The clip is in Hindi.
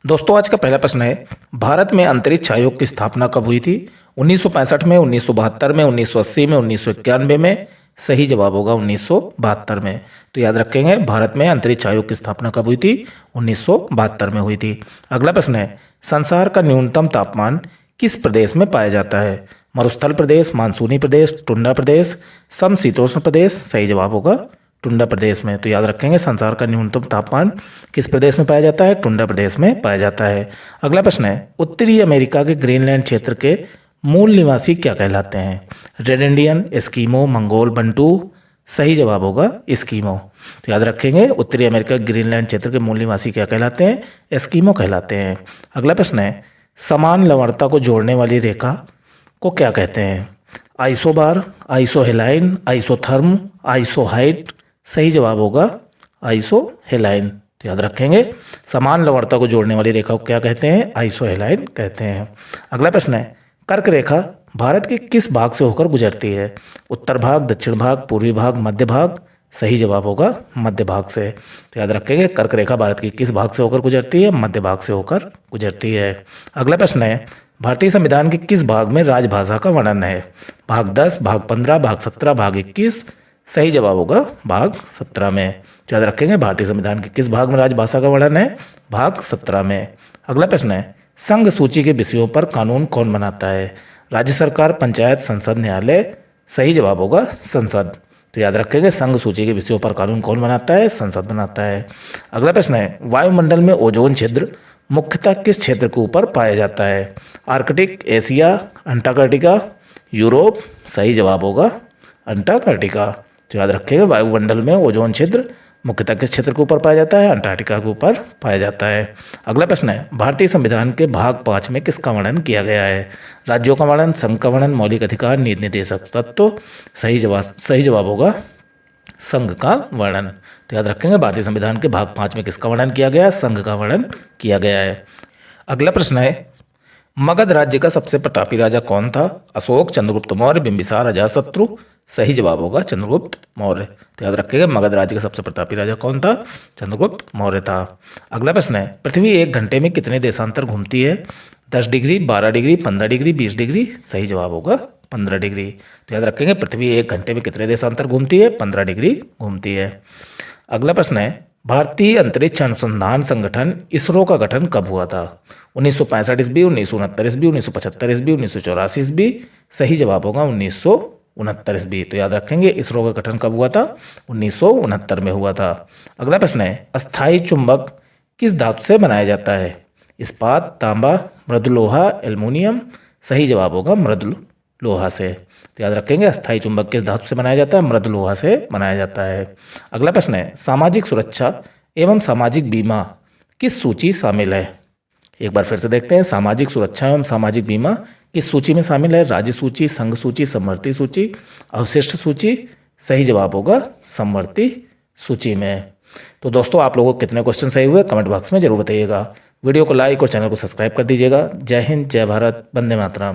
दोस्तों आज का पहला प्रश्न है, भारत में अंतरिक्ष आयोग की स्थापना कब हुई थी? 1965 में, 1972 में, 1980 में, 1991 में? सही जवाब होगा 1972 में। तो याद रखेंगे, भारत में अंतरिक्ष आयोग की स्थापना कब हुई थी? 1972 में हुई थी। अगला प्रश्न है, संसार का न्यूनतम तापमान किस प्रदेश में पाया जाता है? मरुस्थल प्रदेश, मानसूनी प्रदेश, टुंडा प्रदेश, समशीतोष्ण प्रदेश? सही जवाब होगा टुंडा प्रदेश में। तो याद रखेंगे, संसार का न्यूनतम तापमान किस प्रदेश में पाया जाता है? टुंडा प्रदेश में पाया जाता है। अगला प्रश्न है, उत्तरी अमेरिका के ग्रीनलैंड क्षेत्र के मूल निवासी क्या कहलाते हैं? Red Indian, Eskimo, Mongol, Bantu? सही जवाब होगा एस्कीमो। तो याद रखेंगे, उत्तरी अमेरिका ग्रीनलैंड क्षेत्र के मूल निवासी क्या कहलाते हैं? एस्कीमो कहलाते हैं। अगला प्रश्न है, समान लवणता को जोड़ने वाली रेखा को क्या कहते हैं? Isobar, isohaline, isotherm, isohyet? सही जवाब होगा आइसोहेलाइन। तो याद रखेंगे, समान लवणता को जोड़ने वाली रेखा को क्या कहते हैं? आइसोहेलाइन कहते हैं। अगला प्रश्न है, कर्क रेखा भारत के किस भाग से होकर गुजरती है? उत्तर भाग, दक्षिण भाग, पूर्वी भाग, मध्य भाग? सही जवाब होगा मध्य भाग से। तो याद रखेंगे, कर्क रेखा भारत के किस भाग से होकर गुजरती है? मध्य भाग से होकर गुजरती है। अगला प्रश्न है, भारतीय संविधान के किस भाग में राजभाषा का वर्णन है? भाग 10, भाग 15, भाग 17, भाग 21? सही जवाब होगा भाग 17 में। तो याद रखेंगे, भारतीय संविधान के किस भाग में राजभाषा का वर्णन है? भाग 17 में। अगला प्रश्न है, संघ सूची के विषयों पर कानून कौन बनाता है? राज्य सरकार, पंचायत, संसद, न्यायालय? सही जवाब होगा संसद। तो याद रखेंगे, संघ सूची के विषयों पर कानून कौन बनाता है? संसद बनाता है। अगला प्रश्न है, वायुमंडल में ओजोन छिद्र मुख्यतः किस क्षेत्र के ऊपर पाया जाता है? Arctic, Asia, Antarctica, Europe? सही जवाब होगा अंटार्कटिका। तो याद रखेंगे, वायुमंडल में ओजोन छिद्र मुख्यतः किस क्षेत्र के ऊपर पाया जाता है? अंटार्कटिका के ऊपर पाया जाता है। अगला प्रश्न है, भारतीय संविधान के भाग 5 में किसका वर्णन किया गया है? राज्यों का वर्णन, संघ का वर्णन, मौलिक अधिकार, नीति निर्देशक तत्व? सही जवाब होगा संघ का वर्णन। तो याद रखेंगे, भारतीय संविधान के भाग 5 में किसका वर्णन किया गया है? संघ का वर्णन किया गया है। अगला प्रश्न है, मगध राज्य का सबसे प्रतापी राजा कौन था? अशोक, चंद्रगुप्त मौर्य, बिंबिसार, अजातशत्रु? सही जवाब होगा चंद्रगुप्त मौर्य। तो याद रखिएगा, मगध राज्य का सबसे प्रतापी राजा कौन था? चंद्रगुप्त मौर्य था। अगला प्रश्न है, पृथ्वी 1 घंटे में कितने देशांतर घूमती है? 10 डिग्री, 12 डिग्री, 15 डिग्री, 20 डिग्री? सही जवाब होगा 15 डिग्री। तो याद रखेंगे, पृथ्वी 1 घंटे में कितने देशांतर घूमती है? 15 डिग्री घूमती है। अगला प्रश्न है, भारतीय अंतरिक्ष अनुसंधान संगठन इसरो का गठन कब हुआ था? 1965 ईस्वी, 1969 ईस्वी, 1975 ईस्वी, 1984 ईस्वी? सही जवाब होगा 1969 ईस्वी। तो याद रखेंगे, इसरो का गठन कब हुआ था? 1969 में हुआ था। अगला प्रश्न है, अस्थायी चुंबक किस धातु से बनाया जाता है? इस्पात, तांबा, मृदु लोहा, एल्युमिनियम? सही जवाब होगा मृदु लोहा से। तो याद रखेंगे, अस्थायी चुंबक किस धातु से बनाया जाता है? मृदु लोहा से बनाया जाता है। अगला प्रश्न है, सामाजिक सुरक्षा एवं सामाजिक बीमा किस सूची शामिल है? एक बार फिर से देखते हैं, सामाजिक सुरक्षा एवं सामाजिक बीमा किस सूची में शामिल है? राज्य सूची, संघ सूची, समवर्ती सूची, अवशिष्ट सूची? सही जवाब होगा समवर्ती सूची में। तो दोस्तों, आप लोगों को कितने क्वेश्चन सही हुए कमेंट बॉक्स में जरूर बताइएगा। वीडियो को लाइक और चैनल को सब्सक्राइब कर दीजिएगा। जय हिंद, जय भारत, वंदे मातरम।